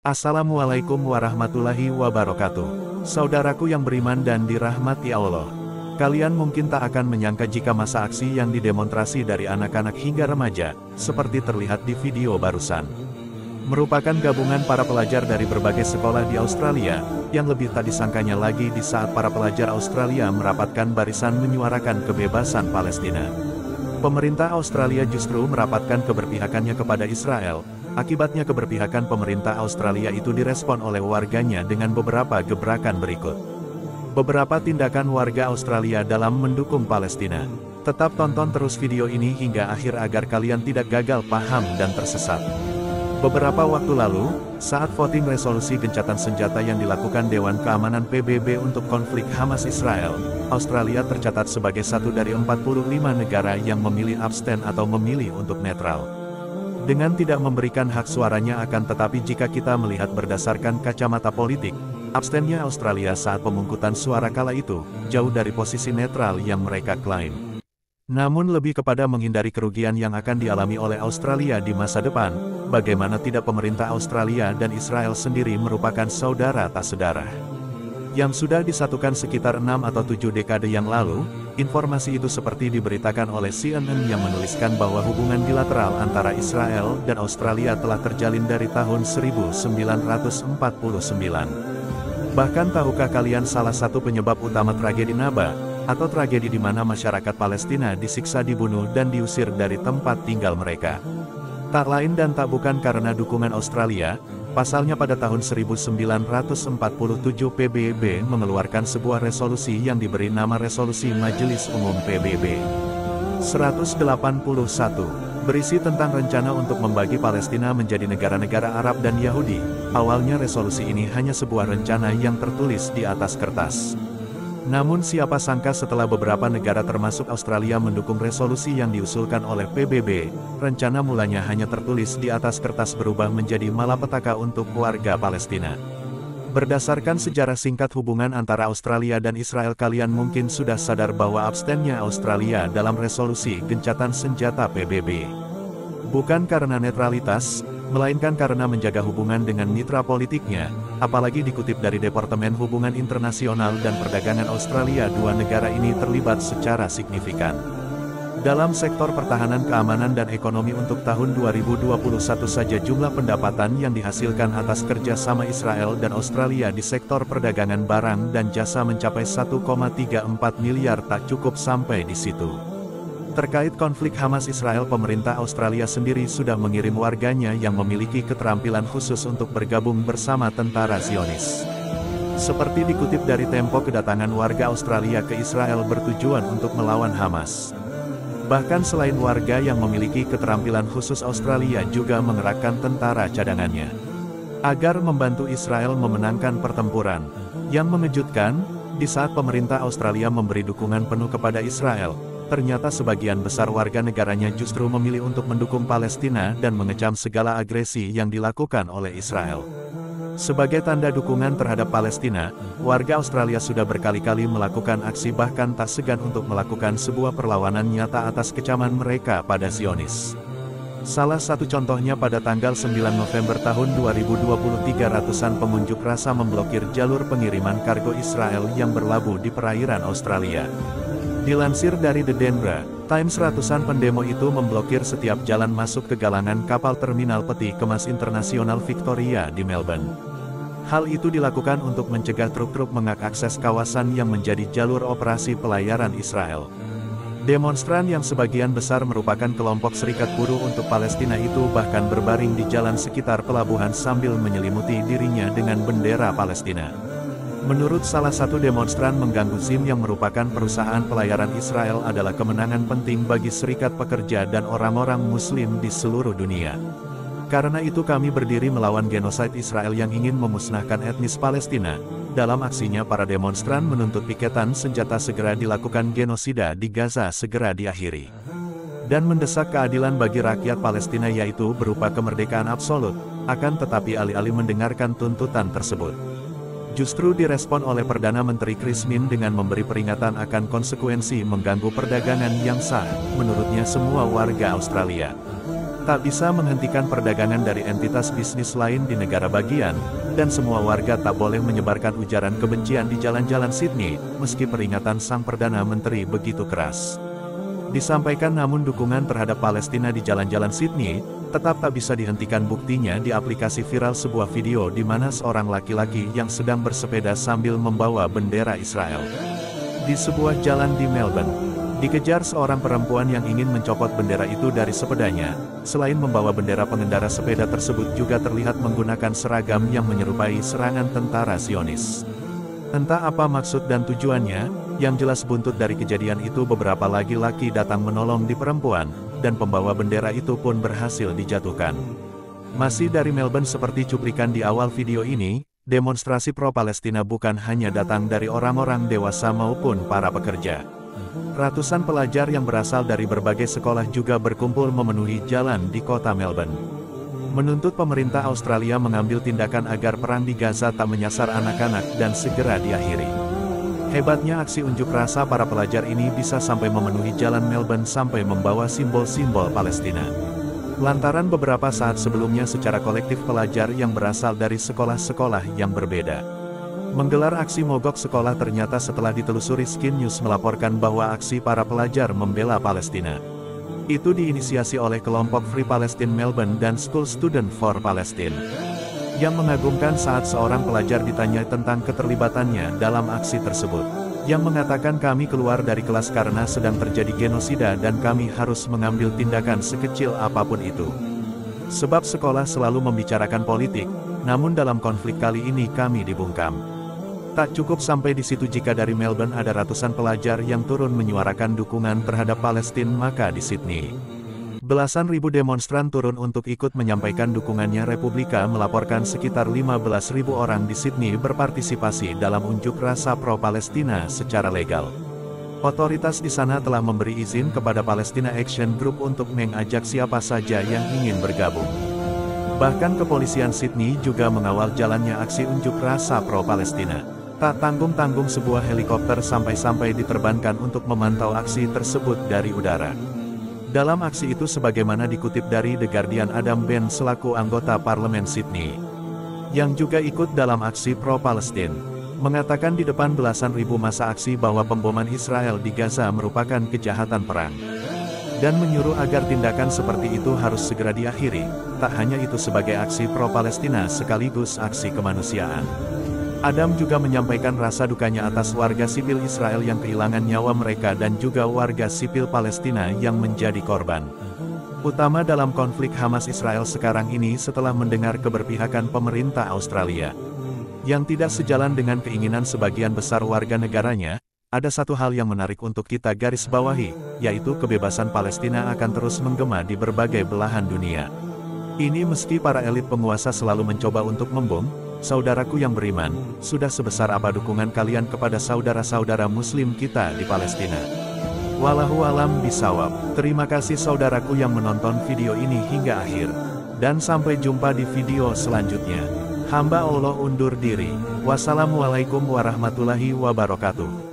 Assalamualaikum warahmatullahi wabarakatuh. Saudaraku yang beriman dan dirahmati Allah. Kalian mungkin tak akan menyangka jika masa aksi yang didemonstrasi dari anak-anak hingga remaja, seperti terlihat di video barusan, merupakan gabungan para pelajar dari berbagai sekolah di Australia, yang lebih tak disangkanya lagi di saat para pelajar Australia merapatkan barisan menyuarakan kebebasan Palestina. Pemerintah Australia justru merapatkan keberpihakannya kepada Israel. Akibatnya keberpihakan pemerintah Australia itu direspon oleh warganya dengan beberapa gebrakan berikut. Beberapa tindakan warga Australia dalam mendukung Palestina. Tetap tonton terus video ini hingga akhir agar kalian tidak gagal paham dan tersesat. Beberapa waktu lalu, saat voting resolusi gencatan senjata yang dilakukan Dewan Keamanan PBB untuk konflik Hamas-Israel, Australia tercatat sebagai satu dari 45 negara yang memilih abstain atau memilih untuk netral. Dengan tidak memberikan hak suaranya akan tetapi jika kita melihat berdasarkan kacamata politik, abstennya Australia saat pemungutan suara kala itu, jauh dari posisi netral yang mereka klaim. Namun lebih kepada menghindari kerugian yang akan dialami oleh Australia di masa depan, bagaimana tidak pemerintah Australia dan Israel sendiri merupakan saudara tak sedarah yang sudah disatukan sekitar 6 atau 7 dekade yang lalu. Informasi itu seperti diberitakan oleh CNN yang menuliskan bahwa hubungan bilateral antara Israel dan Australia telah terjalin dari tahun 1949. Bahkan tahukah kalian salah satu penyebab utama tragedi Nakba, atau tragedi di mana masyarakat Palestina disiksa, dibunuh dan diusir dari tempat tinggal mereka? Tak lain dan tak bukan karena dukungan Australia. Pasalnya pada tahun 1947 PBB mengeluarkan sebuah resolusi yang diberi nama Resolusi Majelis Umum PBB 181, berisi tentang rencana untuk membagi Palestina menjadi negara-negara Arab dan Yahudi. Awalnya resolusi ini hanya sebuah rencana yang tertulis di atas kertas. Namun siapa sangka setelah beberapa negara termasuk Australia mendukung resolusi yang diusulkan oleh PBB, rencana mulanya hanya tertulis di atas kertas berubah menjadi malapetaka untuk warga Palestina. Berdasarkan sejarah singkat hubungan antara Australia dan Israel, kalian mungkin sudah sadar bahwa abstennya Australia dalam resolusi gencatan senjata PBB bukan karena netralitas, melainkan karena menjaga hubungan dengan mitra politiknya. Apalagi dikutip dari Departemen Hubungan Internasional dan Perdagangan Australia, dua negara ini terlibat secara signifikan dalam sektor pertahanan, keamanan dan ekonomi. Untuk tahun 2021 saja jumlah pendapatan yang dihasilkan atas kerjasama Israel dan Australia di sektor perdagangan barang dan jasa mencapai 1,34 miliar. Tak cukup sampai di situ. Terkait konflik Hamas-Israel, pemerintah Australia sendiri sudah mengirim warganya yang memiliki keterampilan khusus untuk bergabung bersama tentara Zionis. Seperti dikutip dari Tempo, kedatangan warga Australia ke Israel bertujuan untuk melawan Hamas. Bahkan selain warga yang memiliki keterampilan khusus, Australia juga mengerahkan tentara cadangannya agar membantu Israel memenangkan pertempuran. Yang mengejutkan, di saat pemerintah Australia memberi dukungan penuh kepada Israel, ternyata sebagian besar warga negaranya justru memilih untuk mendukung Palestina dan mengecam segala agresi yang dilakukan oleh Israel. Sebagai tanda dukungan terhadap Palestina, warga Australia sudah berkali-kali melakukan aksi, bahkan tak segan untuk melakukan sebuah perlawanan nyata atas kecaman mereka pada Zionis. Salah satu contohnya pada tanggal 9 November tahun 2023, ratusan pengunjuk rasa memblokir jalur pengiriman kargo Israel yang berlabuh di perairan Australia. Dilansir dari The Denver Times, ratusan pendemo itu memblokir setiap jalan masuk ke galangan kapal terminal peti kemas internasional Victoria di Melbourne. Hal itu dilakukan untuk mencegah truk-truk mengakses kawasan yang menjadi jalur operasi pelayaran Israel. Demonstran yang sebagian besar merupakan kelompok serikat buruh untuk Palestina itu bahkan berbaring di jalan sekitar pelabuhan sambil menyelimuti dirinya dengan bendera Palestina. Menurut salah satu demonstran, mengganggu ZIM yang merupakan perusahaan pelayaran Israel adalah kemenangan penting bagi serikat pekerja dan orang-orang Muslim di seluruh dunia. Karena itu kami berdiri melawan genosid Israel yang ingin memusnahkan etnis Palestina. Dalam aksinya, para demonstran menuntut piketan senjata segera dilakukan, genosida di Gaza segera diakhiri, dan mendesak keadilan bagi rakyat Palestina, yaitu berupa kemerdekaan absolut. Akan tetapi alih-alih mendengarkan tuntutan tersebut, justru direspon oleh Perdana Menteri Chris Min dengan memberi peringatan akan konsekuensi mengganggu perdagangan yang sah, menurutnya semua warga Australia. tak bisa menghentikan perdagangan dari entitas bisnis lain di negara bagian, dan semua warga tak boleh menyebarkan ujaran kebencian di jalan-jalan Sydney, meski peringatan sang Perdana Menteri begitu keras disampaikan. Namun dukungan terhadap Palestina di jalan-jalan Sydney tetap tak bisa dihentikan. Buktinya di aplikasi viral sebuah video di mana seorang laki-laki yang sedang bersepeda sambil membawa bendera Israel di sebuah jalan di Melbourne dikejar seorang perempuan yang ingin mencopot bendera itu dari sepedanya. Selain membawa bendera, pengendara sepeda tersebut juga terlihat menggunakan seragam yang menyerupai serangan tentara Zionis. Entah apa maksud dan tujuannya, yang jelas buntut dari kejadian itu beberapa laki-laki datang menolong di perempuan, dan pembawa bendera itu pun berhasil dijatuhkan. Masih dari Melbourne, seperti cuplikan di awal video ini, demonstrasi pro-Palestina bukan hanya datang dari orang-orang dewasa maupun para pekerja. Ratusan pelajar yang berasal dari berbagai sekolah juga berkumpul memenuhi jalan di kota Melbourne, menuntut pemerintah Australia mengambil tindakan agar perang di Gaza tak menyasar anak-anak dan segera diakhiri. Hebatnya aksi unjuk rasa para pelajar ini bisa sampai memenuhi jalan Melbourne sampai membawa simbol-simbol Palestina. Lantaran beberapa saat sebelumnya secara kolektif pelajar yang berasal dari sekolah-sekolah yang berbeda menggelar aksi mogok sekolah. Ternyata setelah ditelusuri, Skin News melaporkan bahwa aksi para pelajar membela Palestina itu diinisiasi oleh kelompok Free Palestine Melbourne dan School Student for Palestine. Yang mengagumkan saat seorang pelajar ditanya tentang keterlibatannya dalam aksi tersebut, yang mengatakan, "Kami keluar dari kelas karena sedang terjadi genosida dan kami harus mengambil tindakan sekecil apapun itu. Sebab sekolah selalu membicarakan politik, namun dalam konflik kali ini kami dibungkam." Tak cukup sampai di situ, jika dari Melbourne ada ratusan pelajar yang turun menyuarakan dukungan terhadap Palestina, maka di Sydney belasan ribu demonstran turun untuk ikut menyampaikan dukungannya. Republika melaporkan sekitar 15.000 orang di Sydney berpartisipasi dalam unjuk rasa pro-Palestina secara legal. Otoritas di sana telah memberi izin kepada Palestina Action Group untuk mengajak siapa saja yang ingin bergabung. Bahkan kepolisian Sydney juga mengawal jalannya aksi unjuk rasa pro-Palestina. Tak tanggung-tanggung sebuah helikopter sampai-sampai diterbangkan untuk memantau aksi tersebut dari udara. Dalam aksi itu, sebagaimana dikutip dari The Guardian, Adam Ben selaku anggota parlemen Sydney, yang juga ikut dalam aksi pro-Palestina, mengatakan di depan belasan ribu massa aksi bahwa pemboman Israel di Gaza merupakan kejahatan perang, dan menyuruh agar tindakan seperti itu harus segera diakhiri. Tak hanya itu, sebagai aksi pro-Palestina sekaligus aksi kemanusiaan, Adam juga menyampaikan rasa dukanya atas warga sipil Israel yang kehilangan nyawa mereka dan juga warga sipil Palestina yang menjadi korban utama dalam konflik Hamas-Israel sekarang ini, setelah mendengar keberpihakan pemerintah Australia yang tidak sejalan dengan keinginan sebagian besar warga negaranya. Ada satu hal yang menarik untuk kita garis bawahi, yaitu kebebasan Palestina akan terus menggema di berbagai belahan dunia. Ini meski para elit penguasa selalu mencoba untuk membom. Saudaraku yang beriman, sudah sebesar apa dukungan kalian kepada saudara-saudara muslim kita di Palestina? Wallahu alam bisawab. Terima kasih saudaraku yang menonton video ini hingga akhir. Dan sampai jumpa di video selanjutnya. Hamba Allah undur diri. Wassalamualaikum warahmatullahi wabarakatuh.